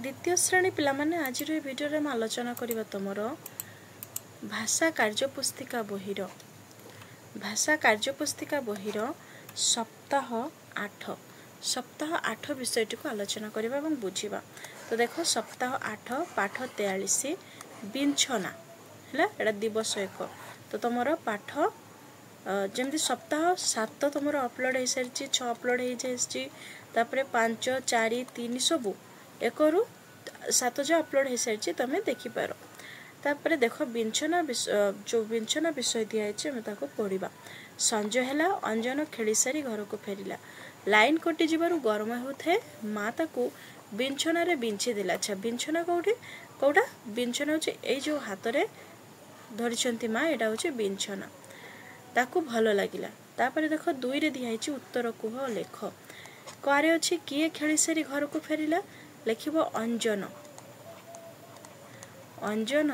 द्वितीय श्रेणी पिलामाने आज भिडियो में आलोचना करबा तुमर भाषा कार्यपुस्तिका बहिर भाषा कार्यपुस्तिका बहिर सप्ताह 8 विषयटी को आलोचना करबा एवं बुझिबा। तो देखो सप्ताह 8 पाठ 43 बिंछना है एटा दिवस 1। तो तुमर पाठ जमती सप्ताह 7 तुम अपलोड हो सारी 6 अपलोड हो जापर 5 4 3 सबू 1 रू 7 जो अपलोड हो सारी तुम देखिपार। तापर देख बिंछना जो बिंछना विषय दिखाई पढ़ा। संज है अंजन खेली सारी घर को फेरिला। लाइन कटि जीवार गरम होता माँ ताकू बिंछना रे बिंछी देला। अच्छा बिंछना कौटी कौटा बिंछना हो जो हाथ में धरी माँ यहाँ हूँ बिंछना ताकू भल लगिला। तापर देख 2 रे दिखाई उत्तर कुह लेख। कारे अच्छी किए खेली सारी घर को फेरिला लिख अंजन। अंजन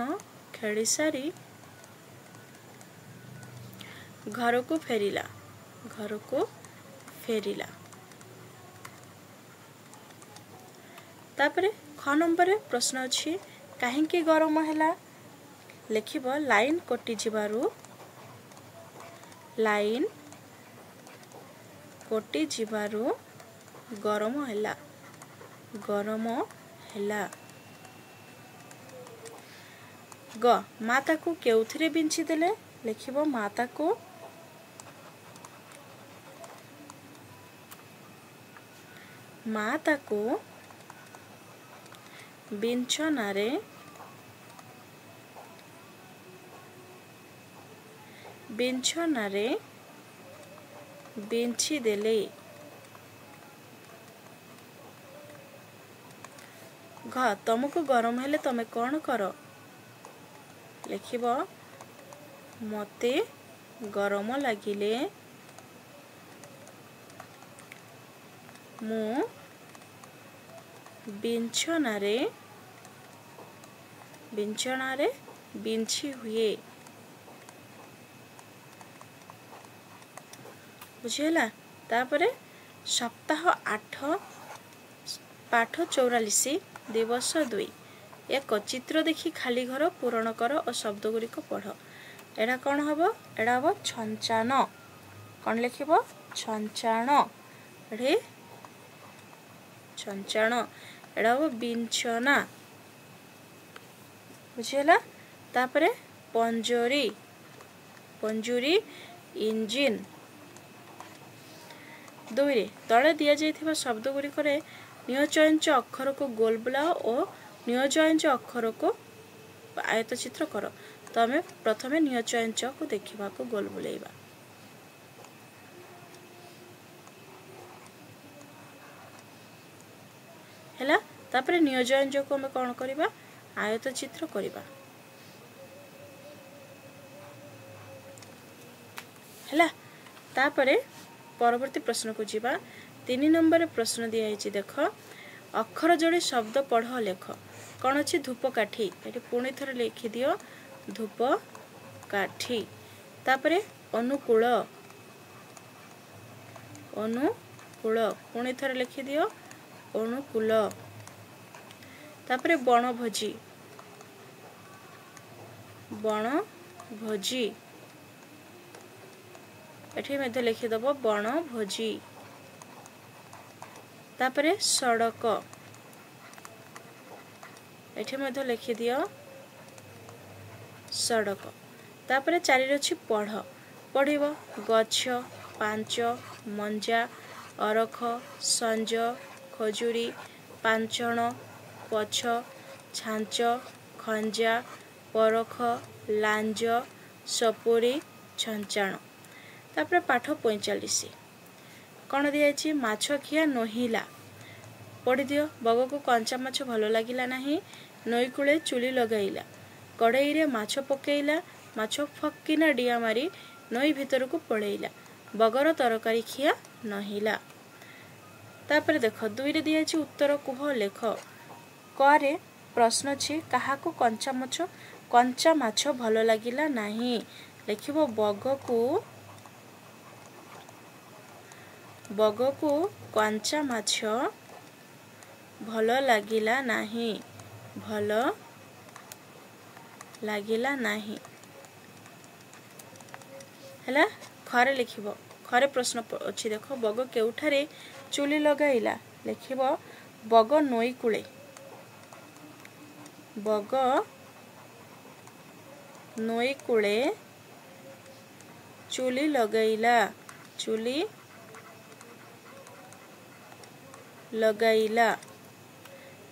खेली सारी घर को फेरिला घर को फेरिला। तापरे ख नंबर प्रश्न अच्छी कहीं गरम है लिख लाइन कटि जीवारू लाइन कटि जीवारू गरम है गरम है। ग माता को केउथिरे बिंछी देले लिख माता को माता को बिंछनारे बिंछनारे बिंछी देले। घ तुमको गरम हेले तमे कौन कर लिख मते गरम लगिले मु बिंछनारे बिंछी हुए। बुझेला। तापरे सप्ताह 8 पाठ 44 दिवस 2 एक चित्र देखी खाली घर पूरण कर और शब्द गुड़िक पढ़। एटा कौन हम एटा हम छंचान कौन लिख छंचान एटे छंचान एटा हम बिंछना। बुझेला। तापरे पंजरी पंजुरी इंजिन। 2 तले दि जाइथिबा शब्द गुड़िक नियोजयंच अक्षर को गोल बुलाओ और नियोजयंच अक्षर को आयत चित्र कर। तो आम प्रथमे नियोजयंच को देखा गोल बुलेबा। हैला। तापरे नियोजयंच को आम कौन करबा आयत चित्र करबा। हैला। तापरे परवर्ती प्रश्न को जीवा। 3 नंबर प्रश्न दिया देख अक्षर जोड़ी शब्द पढ़ लेख। कौन अच्छी धूपकाठी ये पुणी थर लिखि दियो धूपकाठी। तापरे अनुकूल अनुकूल पुणी थर लिखि दियो अनुकूल। तापरे बनभोजी बनभोजी एठी मध्य लिखिदेव बनभोजी। तापरे सड़क एठी मध्य लिखि दियो सड़क। तापरे 4 अच्छी पढ़ पढ़िब गछ 5 मंजा अरख संज खजुरी पांचण पछ छांच खंजा परख लांज सपुरी छंचाण। तापरे पाठ 45 कौन दिखाई माछ खिया नहिला। पढ़ी दियो बग को कंचा माछ भल लगिला नहीं नई कूले चुली लगाइला कड़ई रे माछ पकेइला माछ फक्किना डिया मारी नई भीतर को पड़ेइला बगर तरकारी खिया नहिला। तापर देख 2 रे दिया उत्तर कुह लेख। करे प्रश्न अच्छी कहा को कंचा माछ भल लगिला नहीं लिख बग को कंचा माछ ଭଲ ଲାଗିଲା ନାହିଁ ଭଲ ଲାଗିଲା ନାହିଁ ହେଲା। ଖରେ লিখিব ଖରେ ପ୍ରଶ୍ନ ଅଛି ଦେଖ ବଗ କେଉଠାରେ ଚୁଲି ଲଗାଇଲା লিখিବ ବଗ ନଈ କୂଳେ ବଗ ନଈ କୂଳେ ଚୁଲି ଲଗାଇଲା ଚୁଲି ଲଗାଇଲା।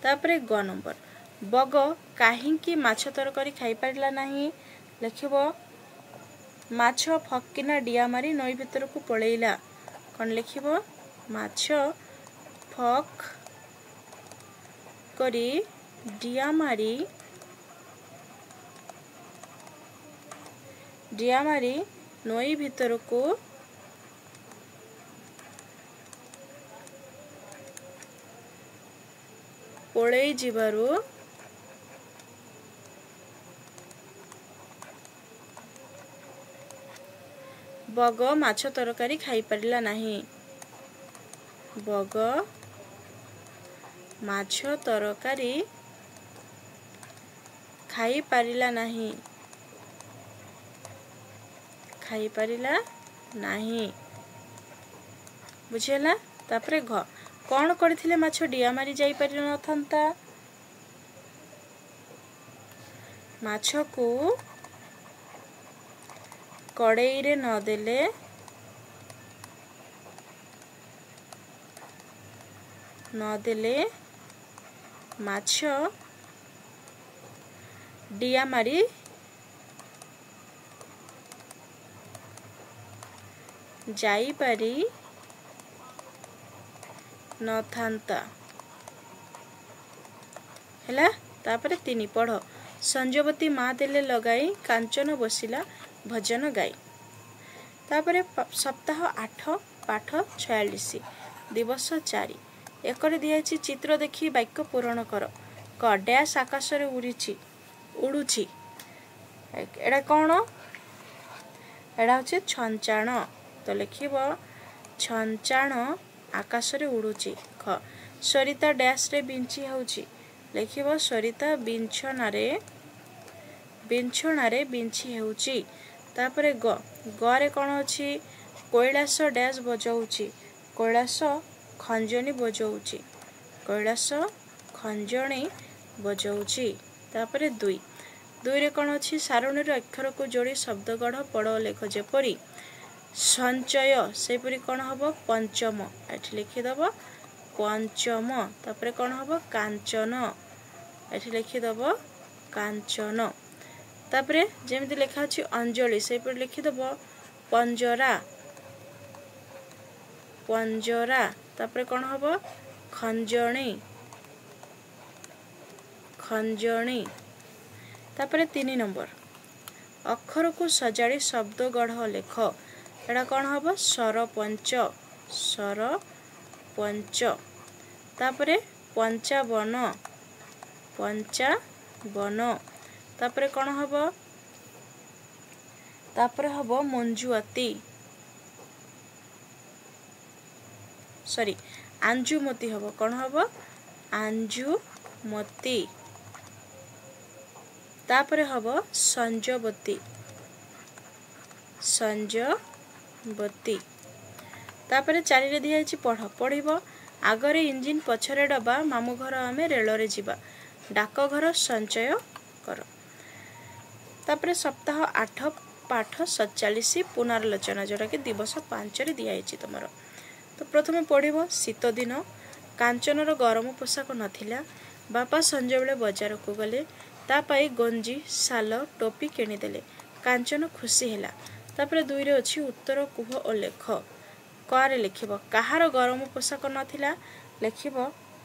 ତାପରେ ଗ ନମ୍ବର ବଗ କାହିଁକି ମାଛ ତରକାରୀ ଖାଇପାରିଲା ନାହିଁ লিখিବ ମାଛ ଫକିନା ଡିଆ ମାରି ନଈ ଭିତରକୁ ପଳେଇଲା କ'ଣ লিখিବ ମାଛ ଫକ୍ କରି ଡିଆ ମାରି ନଈ ଭିତରକୁ ପଳେଇ ଯିବାରୁ ବଗ ମାଛ ତରକାରୀ ଖାଇପାରିଲା ନାହିଁ ବଗ ମାଛ ତରକାରୀ ଖାଇପାରିଲା ନାହିଁ ବୁଝିହେଲା। ତାପରେ ଘ କ'ଣ କରିଥିଲେ ମାଛ ଡିଆ ମାରି ଯାଇପାରି ନଥାନ୍ତା ମାଛକୁ କଡ଼େଇରେ ନଦେଲେ ମାଛ ଡିଆ ମାରି ଯାଇପାରି ନଥାନ୍ତା ହେଲା। ତାପରେ 3 ପଢ଼ ସଞ୍ଜବତୀ ମା ଦେଲେ ଲଗାଇ କାଞ୍ଚନ ବସିଲା ଭଜନ ଗାଇ। ତାପରେ ସପ୍ତାହ 8 ପାଠ 46 ଦିବସ 4 ଏକରେ ଦିଆଯାଇଛି ଚିତ୍ର ଦେଖି ବାକ୍ୟ ପୂରଣ କର। କ ଡ୍ୟାସ୍ ଆକାଶରେ ଉଡୁଛି ଏଟା କ'ଣ ଏଟା ହେଉଛି ଛଞ୍ଚାଣ ତ ଲେଖିବ ଛଞ୍ଚାଣ ଆକାଶରେ ଉଡୁଛି। ଖ ସରିତା ଡ୍ୟାସ୍ରେ ବିଞ୍ଚି ହେଉଛି ଲେଖିବ ସରିତା ବିଞ୍ଚଣାରେ ବିଞ୍ଚି ହେଉଛି। ତାପରେ ଗରେ କ'ଣ ଅଛି କୈଳାସ ଡ୍ୟାସ୍ ବଜାଉଛି କୈଳାସ ଖଞ୍ଜଣି ବଜାଉଛି। ତାପରେ 2ରେ କ'ଣ ଅଛି ସାରଣୀର ଅକ୍ଷରକୁ ଯୋଡ଼ି ଶବ୍ଦ ଗଢ଼ ପଢ଼ ଲେଖ ଯେପରି ସଞ୍ଚୟ ସେପରି କ'ଣ ହବ ପଞ୍ଚମ ଏଠି ଲେଖିଦେବ ପଞ୍ଚମ। ତାପରେ କ'ଣ ହବ କାଞ୍ଚନ ଏଠି ଲେଖିଦେବ କାଞ୍ଚନ। ତାପରେ ଯେମିତି ଲେଖା ଅଛି ଅଞ୍ଜଳି ସେପରି ଲେଖିଦେବ ପଞ୍ଜରା। ତାପରେ କ'ଣ ହବ ଖଞ୍ଜଣି। ତାପରେ 3 ନମ୍ବର ଅକ୍ଷରକୁ ସଜାଡ଼ି ଶବ୍ଦ ଗଢ଼ ଲେଖ ଏଟା କ'ଣ ହବ ସରପଞ୍ଚ। ତାପରେ ପଞ୍ଚାବନ। ତାପରେ କ'ଣ ହବ ମଞ୍ଜୁଆତି ଆଞ୍ଜୁମତି ହବ କ'ଣ ହବ ଆଞ୍ଜୁମତି। ତାପରେ ହବ ସଞ୍ଜବତୀ। ତାପରେ 4ରେ ଦିଆଯାଇଛି ପଢ଼ିବ ଆଗରେ ଇଞ୍ଜିନ ପଛରେ ଡବା ମାମୁଁ ଘର ଆମେ ରେଳରେ ଯିବା ଡାକଘର ସଞ୍ଚୟ କର। ତାପରେ ସପ୍ତାହ 8 ପାଠ 47 ପୁନରାଲୋଚନା ଯୋଉଟାକି ଦିବସ 5ରେ ଦିଆଯାଇଛି ତମର। ତ ପ୍ରଥମେ ପଢ଼ିବ ଶୀତ ଦିନ କାଞ୍ଚନର ଗରମ ପୋଷାକ ନଥିଲା ବାପା ସଞ୍ଜବେଳେ ବଜାରକୁ ଗଲେ ତା ପାଇଁ ଗଞ୍ଜି ଶାଲ ଟୋପି କିଣିଦେଲେ କାଞ୍ଚନ ଖୁସି ହେଲା। ତାପରେ 2ରେ ଅଛି ଉତ୍ତର କୁହ ଓ ଲେଖ। କରେ ଲେଖିବ କାହାର ଗରମ ପୋଷାକ ନଥିଲା ଲେଖିବ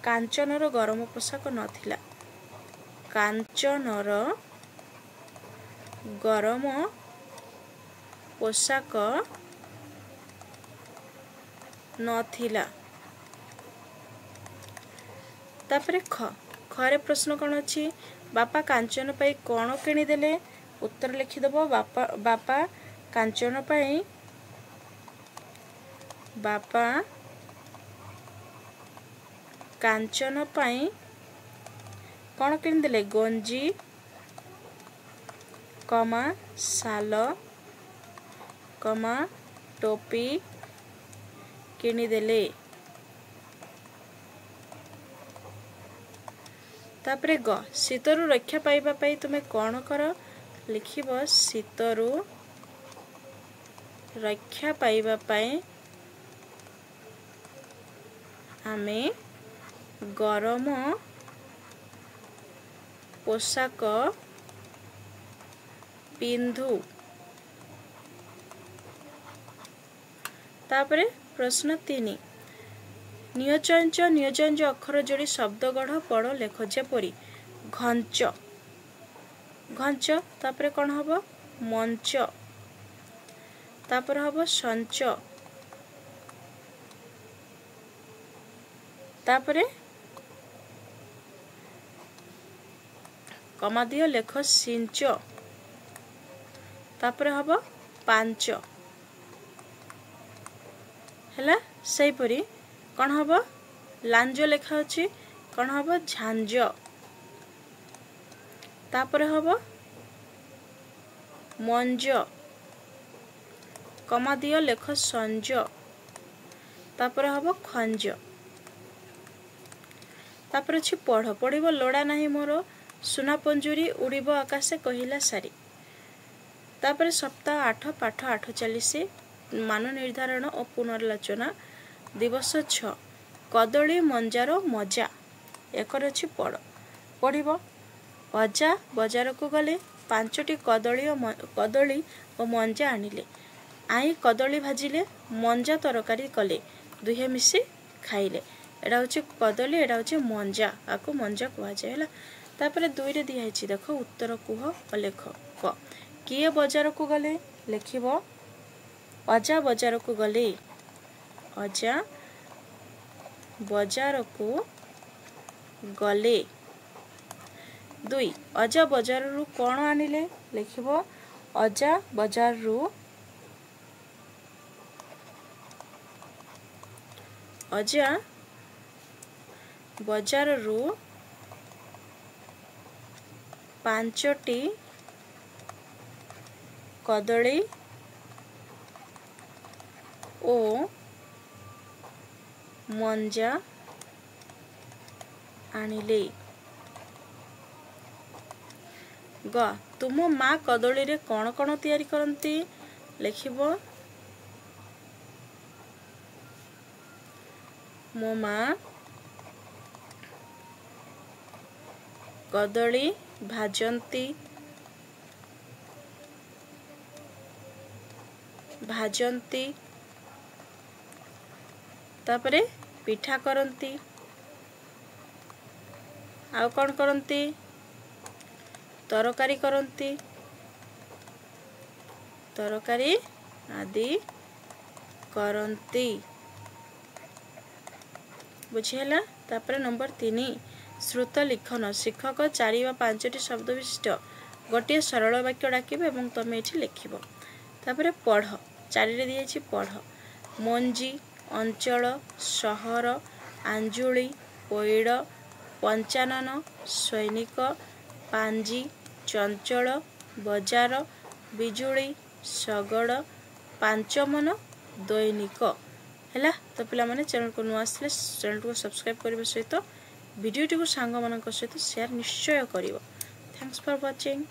କାଞ୍ଚନର ଗରମ ପୋଷାକ ନଥିଲା କାଞ୍ଚନର ଗରମ ପୋଷାକ ନଥିଲା। ତାପରେ ଖରେ ପ୍ରଶ୍ନ କ'ଣ ଅଛି ବାପା କାଞ୍ଚନ ପାଇଁ କ'ଣ କିଣିଦେଲେ ଉତ୍ତର ଲେଖିଦେବ ବାପା କାଞ୍ଚନ ପାଇଁ कांचन पाई कौन किनिदेले गंजी कमा साल कमा टोपी किनिदेले। तापरे ग शीतरु रक्षा पाइबा पाई तुमे कौन कर लिखिब शीतरु रक्षा पाइबा पाई आमे गरम पोशाक पिंधु। तापरे प्रश्न 3 नियोजन नियोजन अक्षर जोड़ी शब्द गढ़ पढ़ लेख जेपरी घंच घंच तापरे कौन हम मंच तापर हम संच तापरे कमा दियो लेख सिंच तापरे हम पांच हैला सही परी कौन हम लांज लेखा अच्छी कौन हम झांझ तापरे हम मंज कमा दियो लेख संज तापरे हम खंज तापरे अछि पढ़ पढ़िबो लोड़ा नाही मोर सुना पंजुरी उड़िबो आकाशे कहिला सारी। तापरे सप्ताह 8 पाठ 48 मान निर्धारण और पुनर्लोचना दिवस 6 कदली मंजार मजा एकर अछि पढ़ पढ़िबो अजा बाजार को गले 5टी कदली और मंजा आनिले आई कदली भाजिले मंजा तरकारी कले दुहे मिसी खाइले एडा होची कदली एडा होची मंजा आको मंजा कुआ जाय हला। तापरे 2 रे दिया हिची देखो उत्तर कुह और लेख क किए बाजार को गले लिखिबो अजा बाजार को गले अजा बाजार को गले 2 अजा बाजार रु कौन आनिले लिखिबो अजा बाजार रु अजा बाजार रु 5टी कदली ओ मंजा आनिले। ग तुम माँ कदली रे कौन कौन तैयारी करती लिखिबो मो माँ कदली भाजंती तापरे पिठा करती आउ कौन करती तरकारी करती तरकारी आदि करती बुझीला। तापरे नंबर 3 श्रुत लिखन शिक्षक 4 वा 5टी शब्द विशिष्ट गोटे सरल वाक्य डाकिबे एवं तमे एठी लिखिबो। तापरे पढ़ 4 रे दिएछि पढ़ मंजी अंचल सहर आंजुली पैड़ पंचानन सैनिक पांजी चंचल बजार बिजुली शगड़ पांचमन दैनिक हैला। तो पिला माने चैनल को नुआ आसले चैनल को सब्सक्राइब करबे सहित वीडियो को सांग मानक सहित शेयर निश्चय करिवो। Thanks for watching.